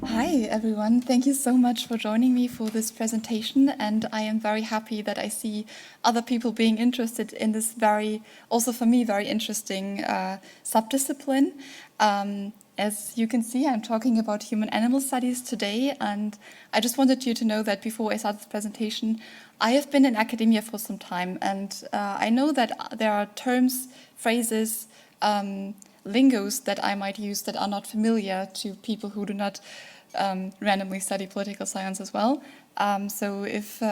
Hi everyone, thank you so much for joining me for this presentation, and I am very happy that I see other people being interested in this also for me, very interesting subdiscipline. As you can see, I'm talking about human-animal studies today, and I just wanted you to know that before I start this presentation, I have been in academia for some time, and I know that there are terms, phrases, lingos that I might use that are not familiar to people who do not randomly study political science as well. So if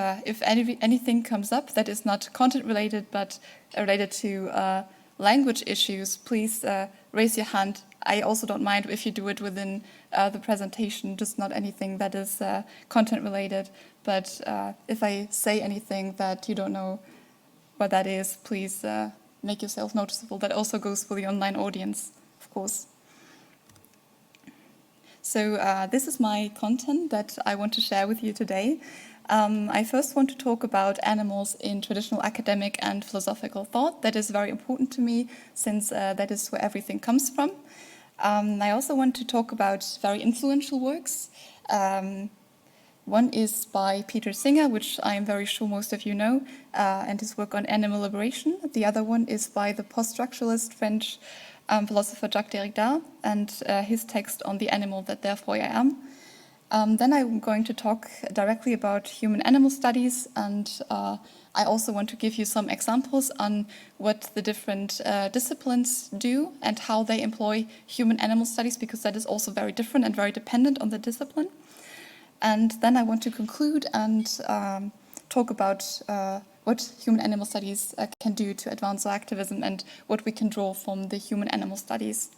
anything comes up that is not content related but related to language issues, please raise your hand. I also don't mind if you do it within the presentation, just not anything that is content related. But if I say anything that you don't know what that is, please make yourself noticeable. That also goes for the online audience, of course. So this is my content that I want to share with you today. I first want to talk about animals in traditional academic and philosophical thought. That is very important to me, since that is where everything comes from. I also want to talk about very influential works. One is by Peter Singer, which I am very sure most of you know, and his work on animal liberation. The other one is by the post-structuralist French philosopher Jacques Derrida, and his text on the animal that therefore I am. Then I'm going to talk directly about human-animal studies, and I also want to give you some examples on what the different disciplines do and how they employ human-animal studies, because that is also very different and very dependent on the discipline. And then I want to conclude and talk about what human-animal studies can do to advance our activism and what we can draw from the human-animal studies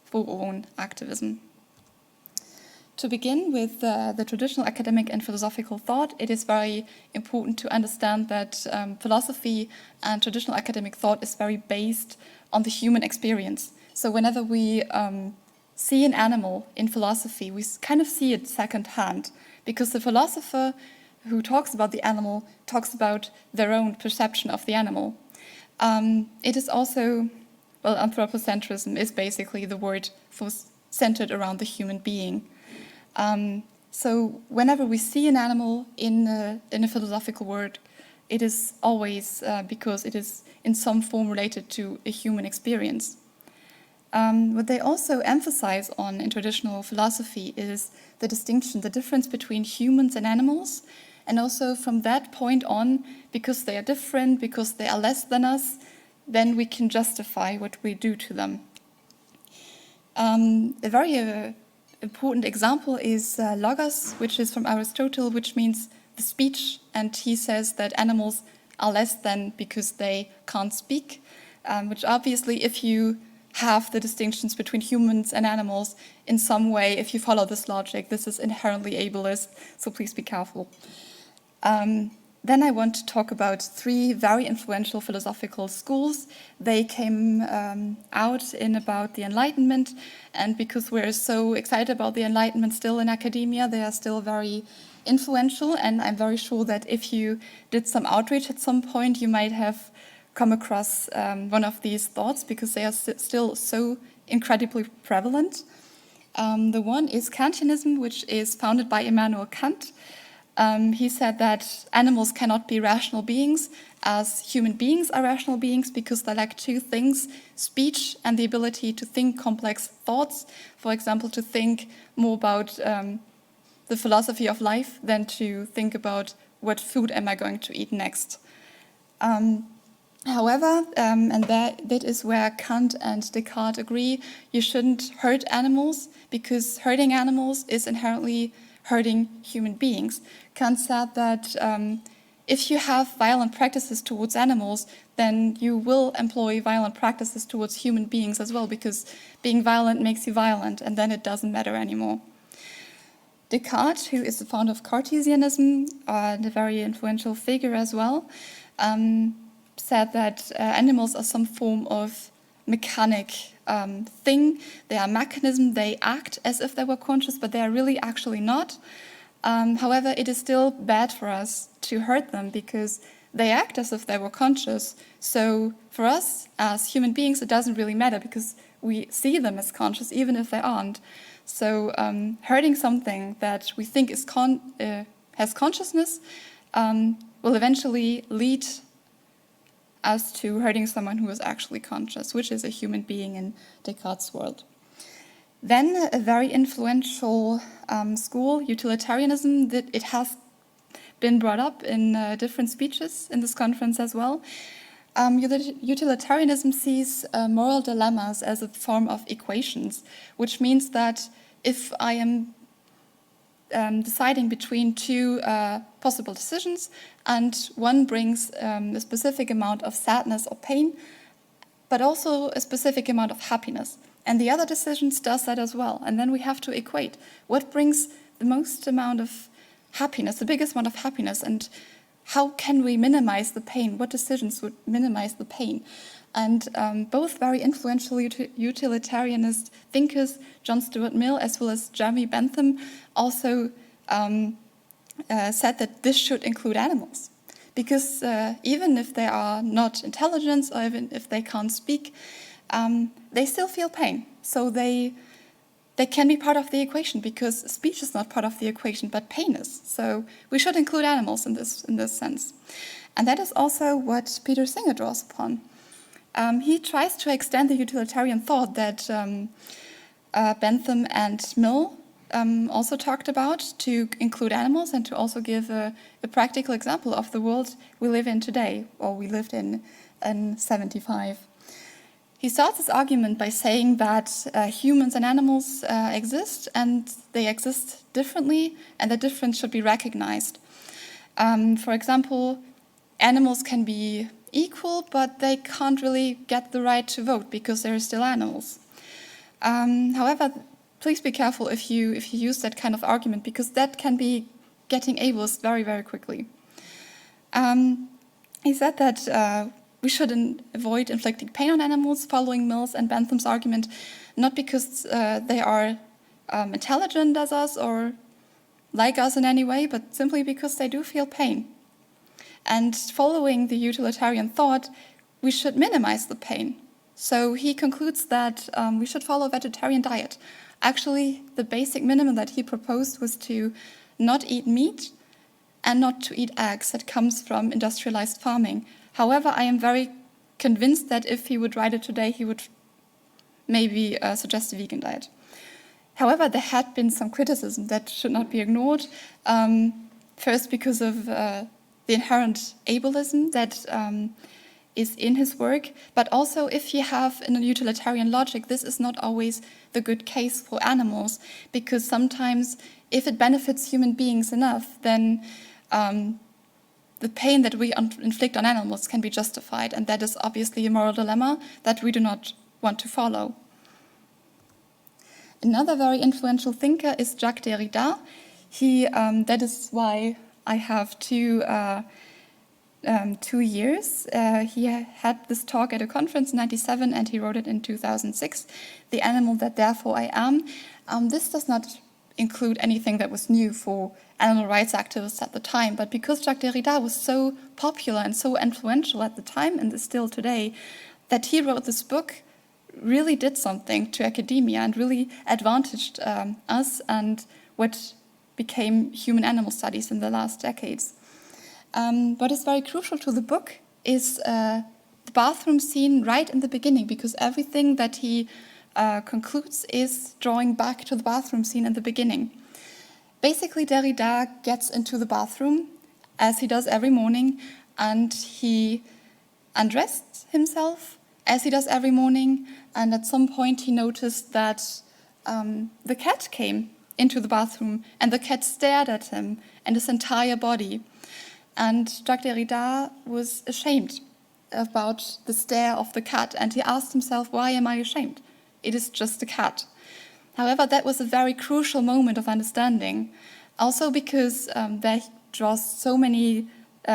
for our own activism. To begin with the traditional academic and philosophical thought, it is very important to understand that philosophy and traditional academic thought is very based on the human experience. So whenever we see an animal in philosophy, we kind of see it secondhand, because the philosopher who talks about the animal talks about their own perception of the animal. It is also, well, anthropocentrism is basically the word for centered around the human being. So whenever we see an animal in a philosophical work, it is always because it is in some form related to a human experience. What they also emphasize on in traditional philosophy is the distinction, the difference between humans and animals, and also from that point on, because they are different, because they are less than us, then we can justify what we do to them. A very important example is logos, which is from Aristotle, which means the speech, and he says that animals are less than because they can't speak, which obviously, if you have the distinctions between humans and animals in some way, if you follow this logic, this is inherently ableist, so please be careful. Then I want to talk about three very influential philosophical schools. They came out in about the Enlightenment, and because we're so excited about the Enlightenment still in academia, they are still very influential, and I'm very sure that if you did some outreach at some point, you might have come across one of these thoughts, because they are still so incredibly prevalent. The one is Kantianism, which is founded by Immanuel Kant. He said that animals cannot be rational beings as human beings are rational beings, because they lack two things: speech and the ability to think complex thoughts. For example, to think more about the philosophy of life than to think about what food am I going to eat next. However, and that is where Kant and Descartes agree, you shouldn't hurt animals, because hurting animals is inherently hurting human beings. Kant said that if you have violent practices towards animals, then you will employ violent practices towards human beings as well, because being violent makes you violent, and then it doesn't matter anymore. Descartes, who is the founder of Cartesianism, and a very influential figure as well, said that animals are some form of mechanic thing. They are mechanism, they act as if they were conscious, but they are really actually not. However, it is still bad for us to hurt them, because they act as if they were conscious. So for us as human beings, it doesn't really matter, because we see them as conscious, even if they aren't. So hurting something that we think is has consciousness will eventually lead us to hurting someone who is actually conscious, which is a human being in Descartes' world. Then a very influential school, utilitarianism, that it has been brought up in different speeches in this conference as well. Utilitarianism sees moral dilemmas as a form of equations, which means that if I am deciding between two possible decisions, and one brings a specific amount of sadness or pain, but also a specific amount of happiness. And the other decision does that as well. And then we have to equate what brings the most amount of happiness, the biggest amount of happiness, and how can we minimize the pain? What decisions would minimize the pain? And both very influential utilitarianist thinkers, John Stuart Mill as well as Jeremy Bentham, also said that this should include animals. Because even if they are not intelligent, or even if they can't speak, they still feel pain. So they can be part of the equation, because speech is not part of the equation, but pain is. So we should include animals in this sense. And that is also what Peter Singer draws upon. He tries to extend the utilitarian thought that Bentham and Mill also talked about, to include animals and to also give a practical example of the world we live in today, or we lived in 75. He starts his argument by saying that humans and animals exist, and they exist differently, and the difference should be recognized. For example, animals can be equal, but they can't really get the right to vote because they're still animals. However, please be careful if you use that kind of argument, because that can be getting ableist very, very quickly. He said that we should avoid inflicting pain on animals, following Mill's and Bentham's argument, not because they are intelligent as us or like us in any way, but simply because they do feel pain. And following the utilitarian thought, we should minimize the pain. So he concludes that we should follow a vegetarian diet. Actually, the basic minimum that he proposed was to not eat meat and not to eat eggs that comes from industrialized farming. However, I am very convinced that if he would write it today, he would maybe suggest a vegan diet. However, there had been some criticism that should not be ignored. First, because of the inherent ableism that is in his work, but also if you have in a utilitarian logic, this is not always the good case for animals, because sometimes if it benefits human beings enough, then the pain that we inflict on animals can be justified, and that is obviously a moral dilemma that we do not want to follow. Another very influential thinker is Jacques Derrida. That is why I have two years. He had this talk at a conference in 1997, and he wrote it in 2006, The Animal That Therefore I Am. This does not include anything that was new for animal rights activists at the time, but because Jacques Derrida was so popular and so influential at the time, and is still today, that he wrote this book really did something to academia and really advantaged us and what became human animal studies in the last decades. What is very crucial to the book is the bathroom scene right in the beginning, because everything that he concludes is drawing back to the bathroom scene in the beginning. Basically, Derrida gets into the bathroom, as he does every morning, and he undressed himself, as he does every morning, and at some point he noticed that the cat came into the bathroom, and the cat stared at him and his entire body. And Jacques Derrida was ashamed about the stare of the cat, and he asked himself, why am I ashamed? It is just a cat. However, that was a very crucial moment of understanding, also because that draws so many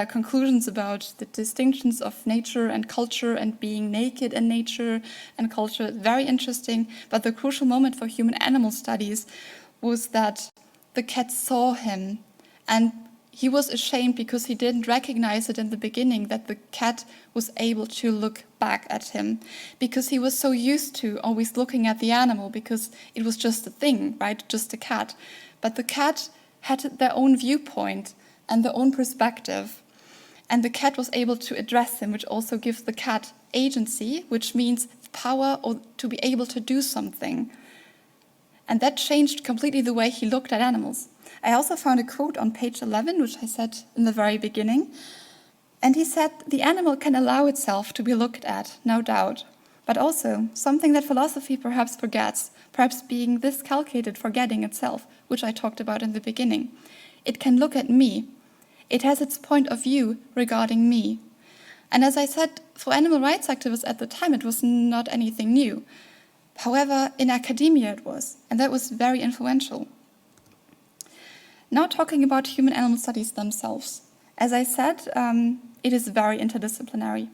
conclusions about the distinctions of nature and culture and being naked in nature and culture. Very interesting, but the crucial moment for human animal studies was that the cat saw him, and he was ashamed because he didn't recognize it in the beginning, that the cat was able to look back at him, because he was so used to always looking at the animal because it was just a thing, right? Just a cat. But the cat had their own viewpoint and their own perspective. And the cat was able to address him, which also gives the cat agency, which means power or to be able to do something. And that changed completely the way he looked at animals. I also found a quote on page 11, which I said in the very beginning. And he said, "The animal can allow itself to be looked at, no doubt. But also, something that philosophy perhaps forgets, perhaps being this calculated forgetting itself, which I talked about in the beginning. It can look at me. It has its point of view regarding me." And as I said, for animal rights activists at the time, it was not anything new. However, in academia it was, and that was very influential. Now talking about human animal studies themselves. As I said, it is very interdisciplinary.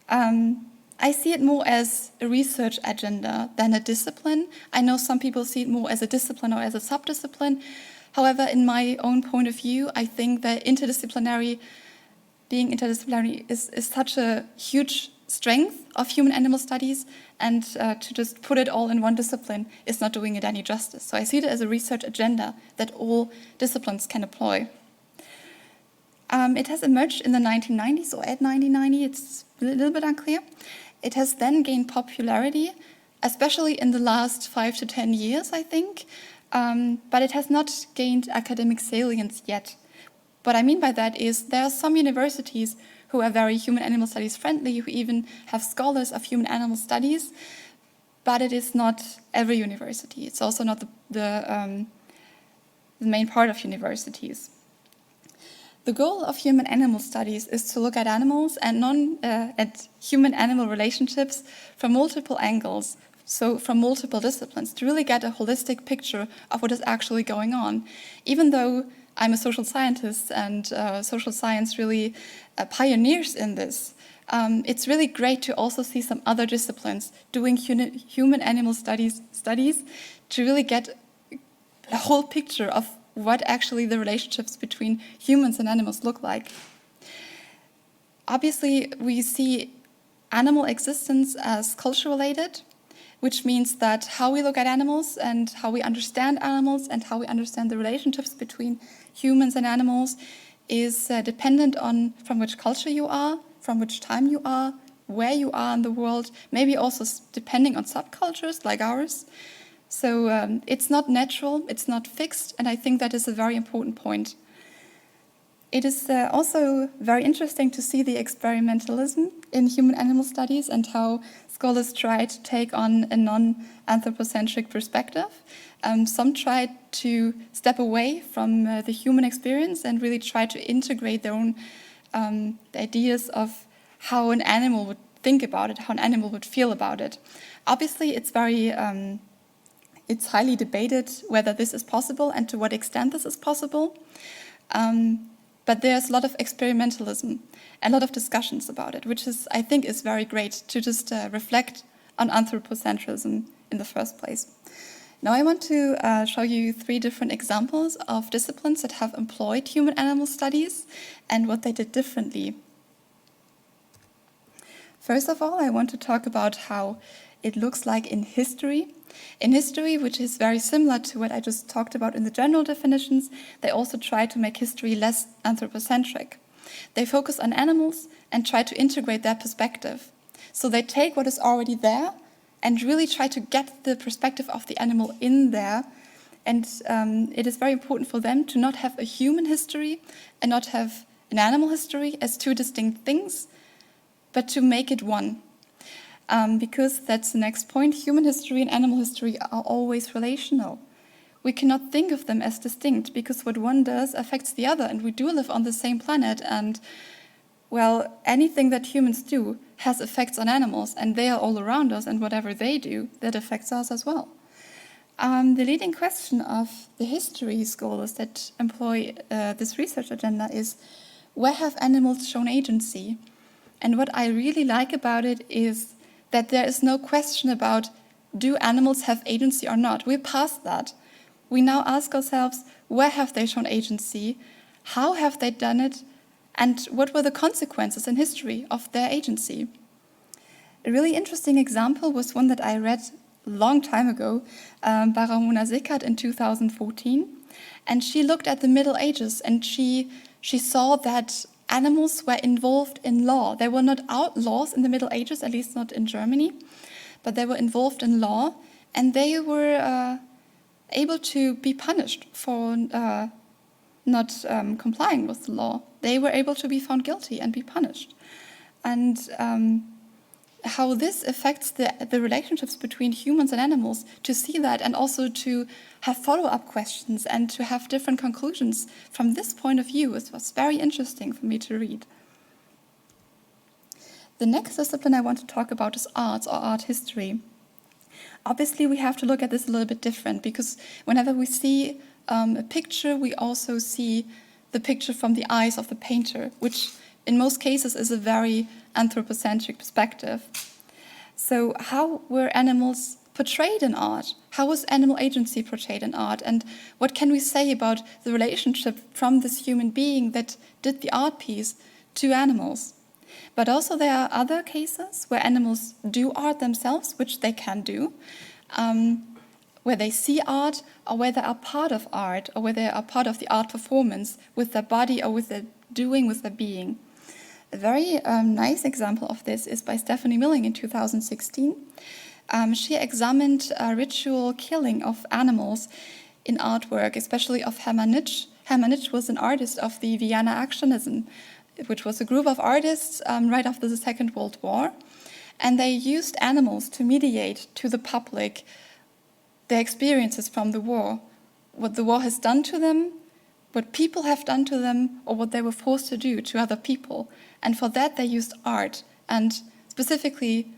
I see it more as a research agenda than a discipline. I know some people see it more as a discipline or as a subdiscipline. However, in my own point of view, I think that being interdisciplinary is such a huge strength of human animal studies, and to just put it all in one discipline is not doing it any justice. So I see it as a research agenda that all disciplines can employ. It has emerged in the 1990s or at 1990, it's a little bit unclear. It has then gained popularity, especially in the last 5 to 10 years, I think, but it has not gained academic salience yet. What I mean by that is there are some universities who are very human animal studies friendly, who even have scholars of human animal studies, but it is not every university. It's also not the main part of universities. The goal of human animal studies is to look at animals and at human-animal relationships from multiple angles, so from multiple disciplines, to really get a holistic picture of what is actually going on. Even though I'm a social scientist and social science really pioneers in this, it's really great to also see some other disciplines doing human-animal studies to really get a whole picture of what actually the relationships between humans and animals look like. Obviously, we see animal existence as culture-related, which means that how we look at animals and how we understand animals and how we understand the relationships between humans and animals is dependent on from which culture you are, from which time you are, where you are in the world, maybe also depending on subcultures like ours. So it's not natural, it's not fixed, and I think that is a very important point. It is also very interesting to see the experimentalism in human-animal studies and how scholars try to take on a non-anthropocentric perspective. Some try to step away from the human experience and really try to integrate their own ideas of how an animal would think about it, how an animal would feel about it. Obviously, it's highly debated whether this is possible and to what extent this is possible. But there's a lot of experimentalism and a lot of discussions about it, which I think is very great to just reflect on anthropocentrism in the first place. Now I want to show you 3 different examples of disciplines that have employed human-animal studies and what they did differently. First of all, I want to talk about how it looks like in history. In history, which is very similar to what I just talked about in the general definitions, they also try to make history less anthropocentric. They focus on animals and try to integrate their perspective. So they take what is already there and really try to get the perspective of the animal in there. And it is very important for them to not have a human history and not have an animal history as 2 distinct things, but to make it one. Because that's the next point, human history and animal history are always relational. We cannot think of them as distinct because what one does affects the other, and we do live on the same planet, and well, anything that humans do has effects on animals, and they are all around us, and whatever they do, that affects us as well. The leading question of the history scholars that employ this research agenda is, where have animals shown agency? And what I really like about it is that there is no question about, do animals have agency or not? We're past that. We now ask ourselves, where have they shown agency? how have they done it, and what were the consequences in history of their agency. A really interesting example was one that I read a long time ago by Ramona Sickert in 2014. And she looked at the Middle Ages, and she saw that animals were involved in law. They were not outlaws in the Middle Ages, at least not in Germany, but they were involved in law, and they were able to be punished for not complying with the law. They were able to be found guilty and be punished. And how this affects the relationships between humans and animals, to see that, and also to have follow-up questions and to have different conclusions from this point of view, was very interesting for me to read. The next discipline I want to talk about is arts, or art history. Obviously, we have to look at this a little bit different, because whenever we see a picture, we also see the picture from the eyes of the painter, which in most cases is a very anthropocentric perspective. So how were animals portrayed in art? How was animal agency portrayed in art? And what can we say about the relationship from this human being that did the art piece to animals? But also there are other cases where animals do art themselves, which they can do, where they see art, or where they are part of art, or where they are part of the art performance with their body or with their doing, with their being. A very nice example of this is by Stephanie Milling in 2016. She examined ritual killing of animals in artwork, especially of Hermann Nitsch. Hermann Nitsch was an artist of the Vienna Actionism, which was a group of artists right after the Second World War. And they used animals to mediate to the public their experiences from the war, what the war has done to them, what people have done to them, or what they were forced to do to other people. And for that they used art, and specifically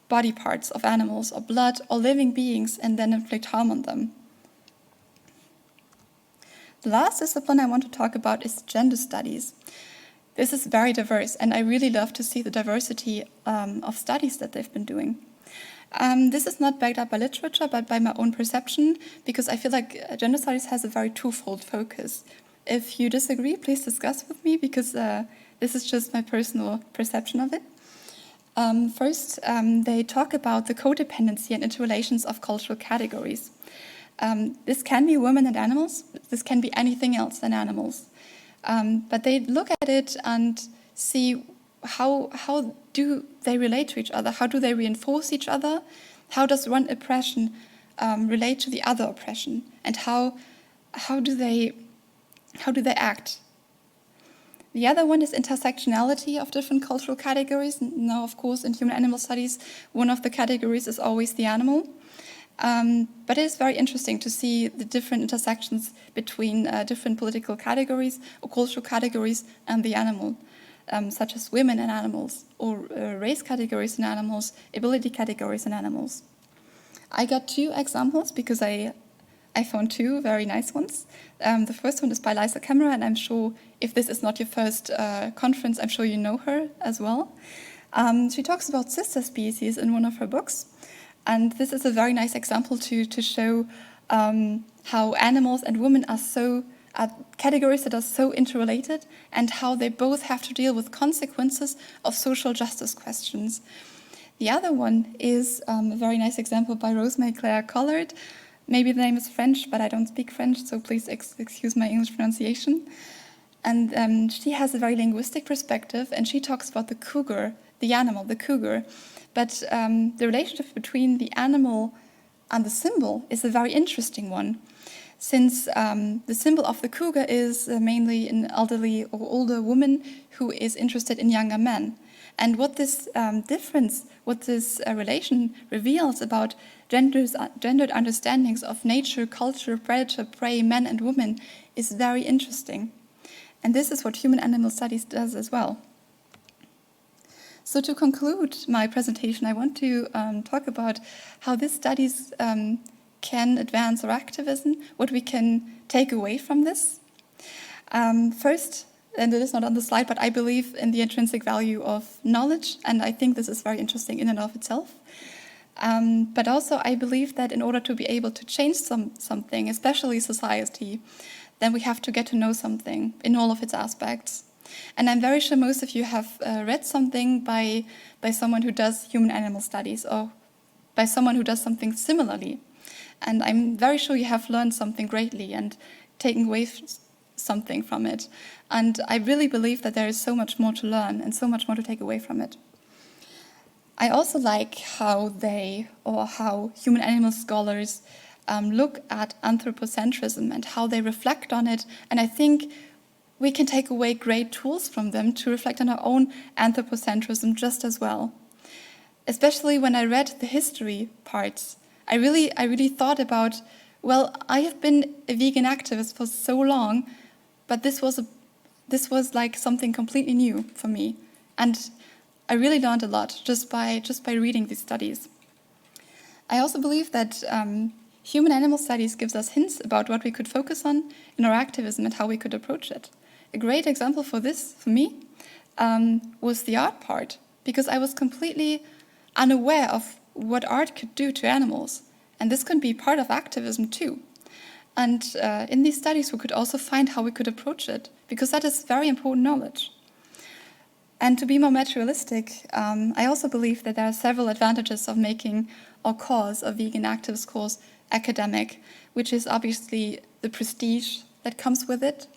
body parts of animals, or blood, or living beings, and then inflict harm on them. The last discipline I want to talk about is gender studies. This is very diverse, and I really love to see the diversity of studies that they've been doing. This is not backed up by literature, but by my own perception, because I feel like gender studies has a very twofold focus. If you disagree, please discuss with me, because this is just my personal perception of it. First, they talk about the codependency and interrelations of cultural categories. This can be women and animals. This can be anything else than animals. But they look at it and see how do they relate to each other? How do they reinforce each other? How does one oppression relate to the other oppression? And how do they act? The other one is intersectionality of different cultural categories. Now, of course, in human animal studies, one of the categories is always the animal. But it is very interesting to see the different intersections between different political categories or cultural categories and the animal, such as women and animals, or race categories in animals, ability categories in animals. I got two examples because I found two very nice ones. The first one is by Liza Camera, and I'm sure if this is not your first conference, I'm sure you know her as well. She talks about sister species in one of her books. And this is a very nice example to show how animals and women are categories that are so interrelated, and how they both have to deal with consequences of social justice questions. The other one is a very nice example by Rosemary Claire Collard. Maybe the name is French, but I don't speak French, so please excuse my English pronunciation. And she has a very linguistic perspective, and she talks about the cougar, the animal, the cougar. But the relationship between the animal and the symbol is a very interesting one, since the symbol of the cougar is mainly an elderly or older woman who is interested in younger men. And what this difference, what this relation reveals about gendered understandings of nature, culture, predator, prey, men and women is very interesting. And this is what human animal studies does as well. So to conclude my presentation, I want to talk about how these studies can advance our activism, what we can take away from this. First, and it is not on the slide, but I believe in the intrinsic value of knowledge, and I think this is very interesting in and of itself. But also I believe that in order to be able to change something, especially society, then we have to get to know something in all of its aspects. And I'm very sure most of you have read something by someone who does human-animal studies, or by someone who does something similarly. And I'm very sure you have learned something greatly and taken away something from it. And I really believe that there is so much more to learn and so much more to take away from it. I also like how human-animal scholars look at anthropocentrism and how they reflect on it. And I think we can take away great tools from them to reflect on our own anthropocentrism just as well. Especially when I read the history parts, I really thought about, well, I have been a vegan activist for so long, but this was like something completely new for me. And I really learned a lot just by reading these studies. I also believe that human-animal studies gives us hints about what we could focus on in our activism and how we could approach it. A great example for this, for me, was the art part, because I was completely unaware of what art could do to animals. And this could be part of activism too. And in these studies, we could also find how we could approach it, because that is very important knowledge. And to be more materialistic, I also believe that there are several advantages of making our cause, a vegan activist cause, academic, which is obviously the prestige that comes with it,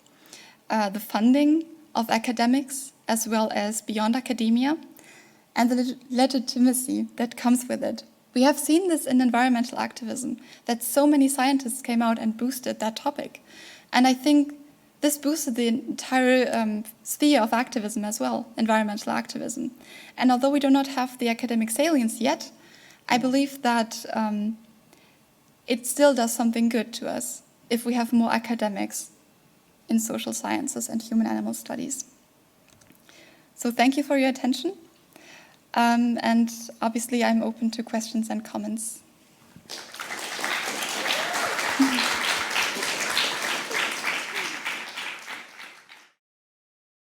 the funding of academics, as well as beyond academia, and the legitimacy that comes with it. We have seen this in environmental activism, that so many scientists came out and boosted that topic. And I think this boosted the entire sphere of activism as well, environmental activism. And although we do not have the academic salience yet, I believe that it still does something good to us if we have more academics in social sciences and human-animal studies. So thank you for your attention. And obviously I'm open to questions and comments.